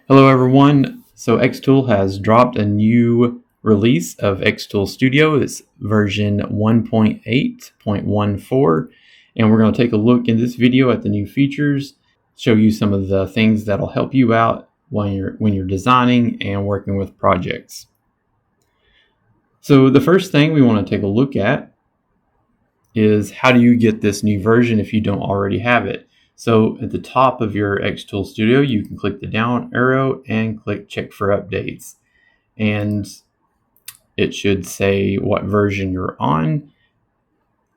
Hello everyone. So XTool has dropped a new release of XTool Studio. It's version 1.8.14, and we're going to take a look in this video at the new features, show you some of the things that'll help you out when you're designing and working with projects. So the first thing we want to take a look at is how do you get this new version if you don't already have it. So at the top of your XTool Studio, you can click the down arrow and click check for updates. And it should say what version you're on.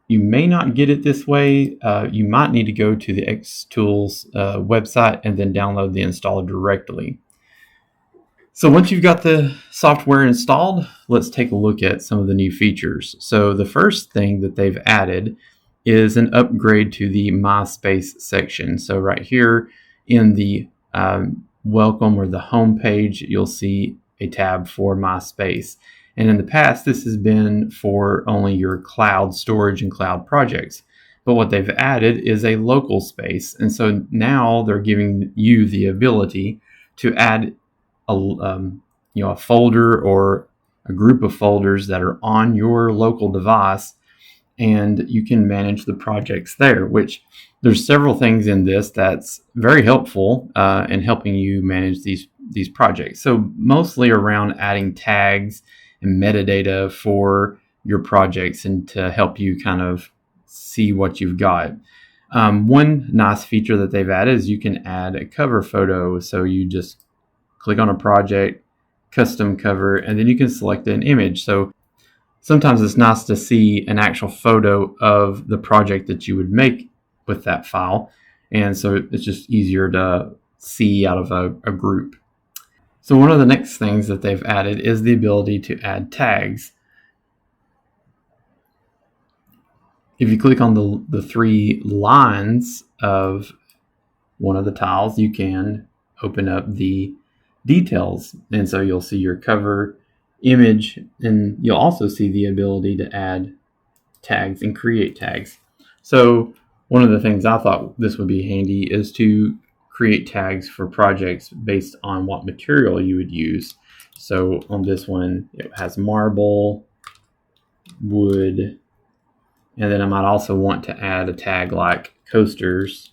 You may not get it this way. You might need to go to the XTools website and then download the installer directly. So once you've got the software installed, let's take a look at some of the new features. So the first thing that they've added is an upgrade to the MySpace section. So right here in the welcome or the home page, you'll see a tab for MySpace. And in the past, this has been for only your cloud storage and cloud projects. But what they've added is a local space. And so now they're giving you the ability to add a folder or a group of folders that are on your local device, and you can manage the projects there, which there's several things in this that's very helpful in helping you manage these projects. So mostly around adding tags and metadata for your projects and to help you kind of see what you've got. One nice feature that they've added is you can add a cover photo. So you just click on a project, custom cover, and then you can select an image. So sometimes it's nice to see an actual photo of the project that you would make with that file. And so it's just easier to see out of a group. So one of the next things that they've added is the ability to add tags. If you click on the three lines of one of the tiles, you can open up the details. And so you'll see your cover image, and you'll also see the ability to add tags and create tags. So one of the things I thought this would be handy is to create tags for projects based on what material you would use. So on this one, it has marble, wood, and then I might also want to add a tag like coasters.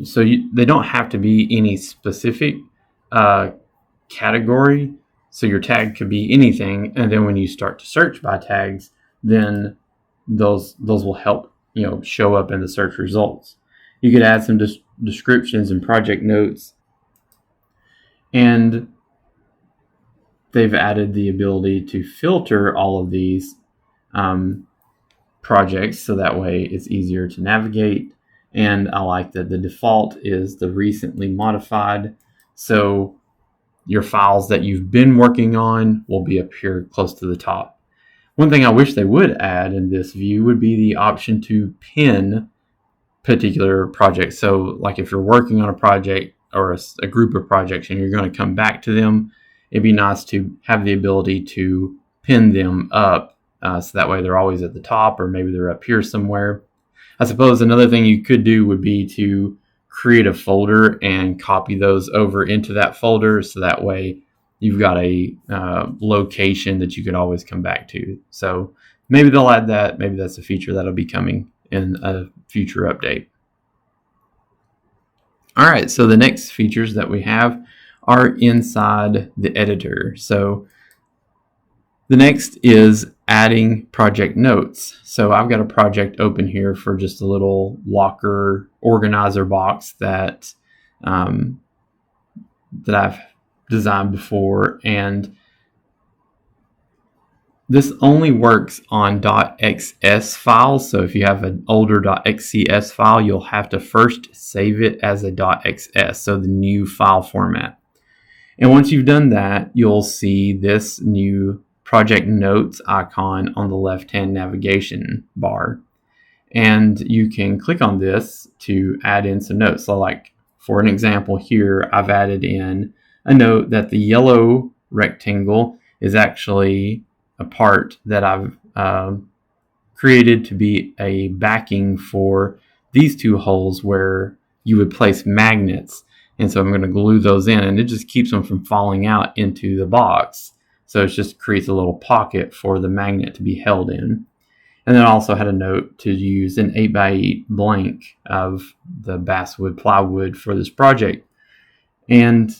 So they don't have to be any specific category. So your tag could be anything, and then when you start to search by tags, then those will help show up in the search results. You could add some descriptions and project notes, and they've added the ability to filter all of these projects so that way it's easier to navigate. And I like that the default is the recently modified. So your files that you've been working on will be up here close to the top. One thing I wish they would add in this view would be the option to pin particular projects. So like if you're working on a project or a group of projects and you're going to come back to them, it'd be nice to have the ability to pin them up so that way they're always at the top, or maybe they're up here somewhere. I suppose another thing you could do would be to create a folder and copy those over into that folder, so that way you've got a location that you could always come back to. So maybe they'll add that. Maybe that's a feature that'll be coming in a future update. All right, so the next features that we have are inside the editor. So the next is adding project notes. So I've got a project open here for just a little locker organizer box that I've designed before, and this only works on .xs files. So if you have an older .xcs file, you'll have to first save it as a .xs, so the new file format. And once you've done that, you'll see this new project notes icon on the left-hand navigation bar. And you can click on this to add in some notes. So like for an example here, I've added in a note that the yellow rectangle is actually a part that I've created to be a backing for these two holes where you would place magnets. And so I'm going to glue those in, and it just keeps them from falling out into the box. So it just creates a little pocket for the magnet to be held in. And then I also had a note to use an 8x8 blank of the basswood plywood for this project. And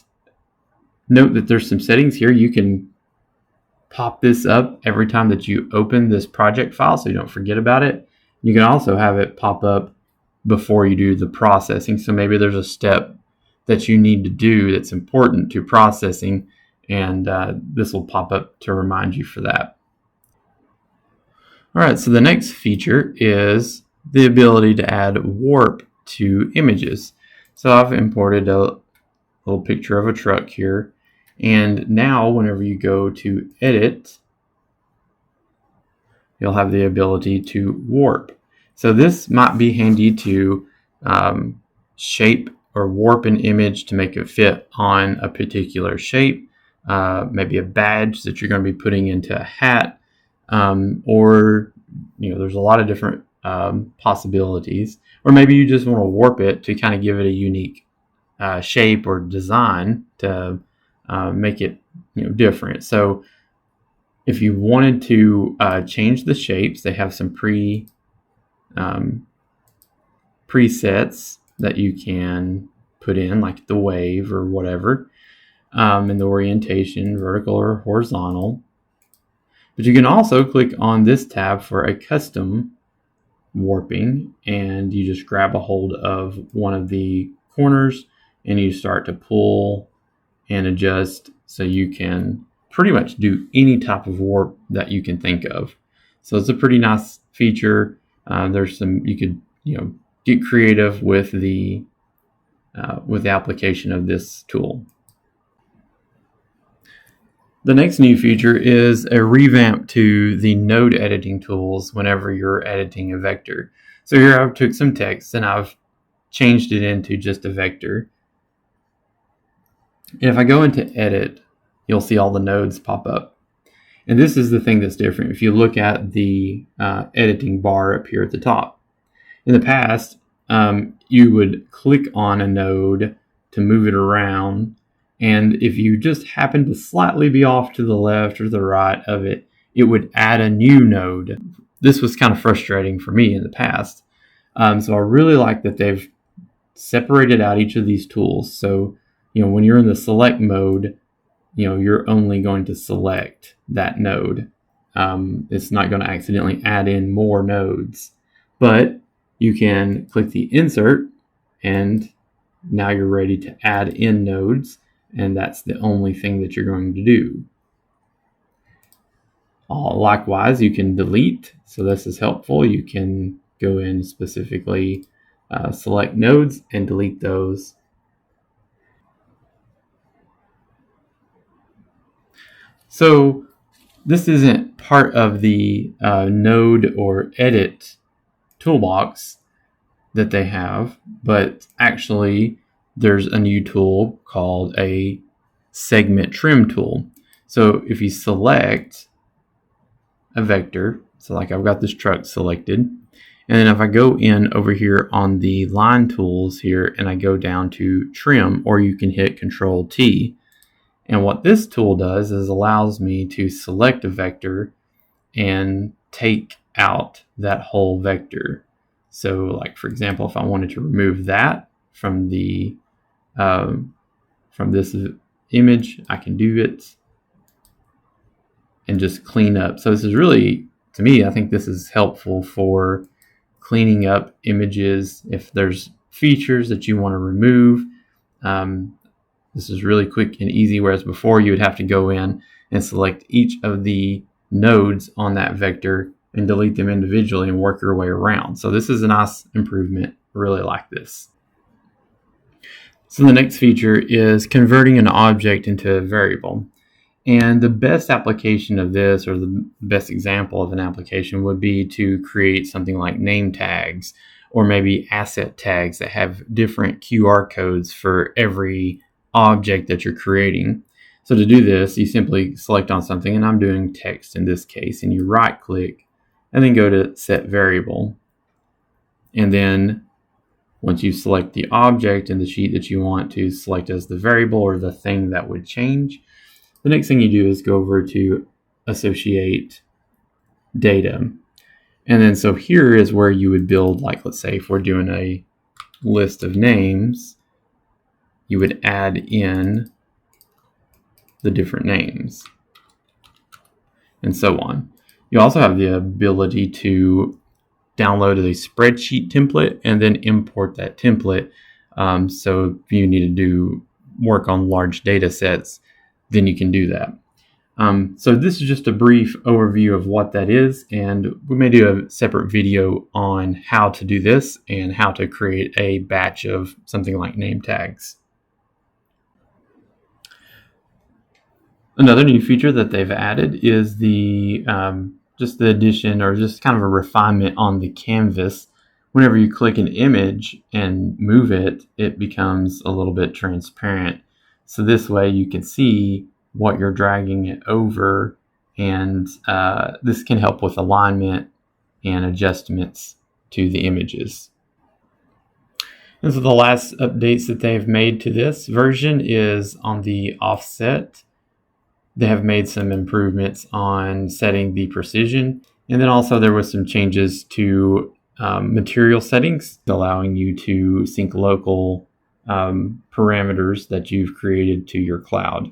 note that there's some settings here. You can pop this up every time that you open this project file so you don't forget about it. You can also have it pop up before you do the processing. So maybe there's a step that you need to do that's important to processing, and this will pop up to remind you for that. All right, so the next feature is the ability to add warp to images. So I've imported a little picture of a truck here, and now whenever you go to edit, you'll have the ability to warp. So this might be handy to shape or warp an image to make it fit on a particular shape, maybe a badge that you're going to be putting into a hat, or there's a lot of different possibilities. Or maybe you just want to warp it to kind of give it a unique shape or design to make it different. So if you wanted to change the shapes, they have some presets that you can put in, like the wave or whatever, and the orientation, vertical or horizontal. But you can also click on this tab for a custom warping, and you just grab a hold of one of the corners and you start to pull and adjust, so you can pretty much do any type of warp that you can think of. So it's a pretty nice feature. There's some, you could get creative with the application of this tool. The next new feature is a revamp to the node editing tools whenever you're editing a vector. So here I've took some text and I've changed it into just a vector. And if I go into edit, you'll see all the nodes pop up. And this is the thing that's different. If you look at the editing bar up here at the top, in the past, you would click on a node to move it around. And if you just happen to slightly be off to the left or the right of it, it would add a new node. This was kind of frustrating for me in the past. So I really like that they've separated out each of these tools. So, when you're in the select mode, you're only going to select that node. It's not going to accidentally add in more nodes. But you can click the insert, and now you're ready to add in nodes. And that's the only thing that you're going to do. Likewise, you can delete. So this is helpful. You can go in specifically select nodes and delete those. So this isn't part of the node or edit toolbox that they have, but actually there's a new tool called a segment trim tool. So if you select a vector, so like I've got this truck selected, and then if I go in over here on the line tools here and I go down to trim, or you can hit Control T, and what this tool does is allows me to select a vector and take out that whole vector. So like, for example, if I wanted to remove that from the from this image, I can do it and just clean up. So this is really, to me, I think this is helpful for cleaning up images. If there's features that you want to remove, this is really quick and easy, whereas before you would have to go in and select each of the nodes on that vector and delete them individually and work your way around. So this is a nice improvement. I really like this. So the next feature is converting an object into a variable. And the best application of this, or the best example of an application, would be to create something like name tags, or maybe asset tags that have different QR codes for every object that you're creating. So to do this, you simply select on something, and I'm doing text in this case, and you right click and then go to set variable. And then Once you select the object in the sheet that you want to select as the variable or the thing that would change, the next thing you do is go over to associate data. And then so here is where you would build, like, let's say if we're doing a list of names, you would add in the different names and so on. You also have the ability to download a spreadsheet template and then import that template. So if you need to do work on large data sets, then you can do that. So this is just a brief overview of what that is, and we may do a separate video on how to do this and how to create a batch of something like name tags. Another new feature that they've added is the just the addition, or just kind of a refinement on the canvas. Whenever you click an image and move it, it becomes a little bit transparent. So this way you can see what you're dragging it over, and this can help with alignment and adjustments to the images. And so the last updates that they've made to this version is on the offset. They have made some improvements on setting the precision, and then also there was some changes to material settings, allowing you to sync local parameters that you've created to your cloud.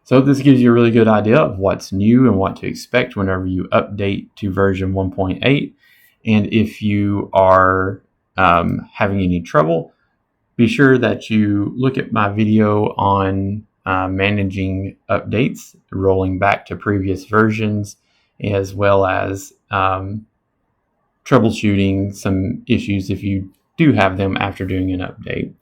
So this gives you a really good idea of what's new and what to expect whenever you update to version 1.8. And if you are having any trouble, be sure that you look at my video on managing updates, rolling back to previous versions, as well as troubleshooting some issues if you do have them after doing an update.